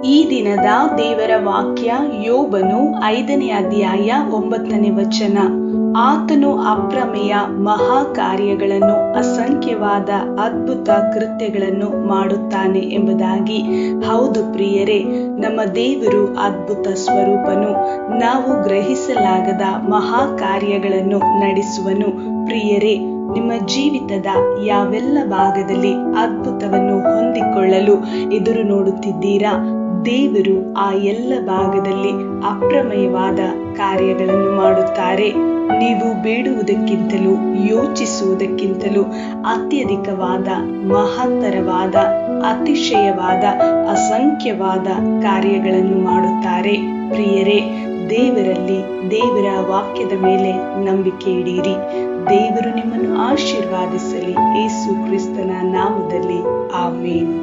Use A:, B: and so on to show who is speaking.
A: ಈ ದಿನದ ದೇವರ ವಾಕ್ಯ ಯೋಬನು 5ನೇ ಅಧ್ಯಾಯ 9ನೇ ವಚನ. ಆತನು ಅಪ್ರಮೇಯ ಮಹಾ ಕಾರ್ಯಗಳನ್ನು, ಅಸಂಖ್ಯವಾದ ಅದ್ಭುತ ಕೃತ್ಯಗಳನ್ನು ಮಾಡುತ್ತಾನೆ ಎಂಬುದಾಗಿ. ಹೌದು ಪ್ರಿಯರೇ, ನಮ್ಮ ದೇವರು ಅದ್ಭುತ ಸ್ವರೂಪನು. ನಾವು ಗ್ರಹಿಸಲಾಗದ ಮಹಾ ಕಾರ್ಯಗಳನ್ನು ನಡೆಸುವನು. ಪ್ರಿಯರೇ, ನಿಮ್ಮ ಜೀವಿತದ ಯಾವೆಲ್ಲ ಭಾಗದಲ್ಲಿ ಅದ್ಭುತವನ್ನು ಹೊಂದಿಕೊಳ್ಳಲು ಎದುರು ನೋಡುತ್ತಿದ್ದೀರಾ? ದೇವರು ಆ ಎಲ್ಲ ಭಾಗದಲ್ಲಿ ಅಪ್ರಮೇಯವಾದ ಕಾರ್ಯಗಳನ್ನು ಮಾಡುತ್ತಾರೆ. ನೀವು ಬೇಡುವುದಕ್ಕಿಂತಲೂ ಯೋಚಿಸುವುದಕ್ಕಿಂತಲೂ ಅತ್ಯಧಿಕವಾದ, ಮಹತ್ತರವಾದ, ಅತಿಶಯವಾದ, ಅಸಂಖ್ಯವಾದ ಕಾರ್ಯಗಳನ್ನು ಮಾಡುತ್ತಾರೆ. ಪ್ರಿಯರೇ, ದೇವರಲ್ಲಿ, ದೇವರ ವಾಕ್ಯದ ಮೇಲೆ ನಂಬಿಕೆ ಇಡಿರಿ. ದೇವರು ನಿಮ್ಮನ್ನು ಆಶೀರ್ವಾದಿಸಲಿ. ಯೇಸು ಕ್ರಿಸ್ತನ ನಾಮದಲ್ಲಿ ಆಮೇನ್.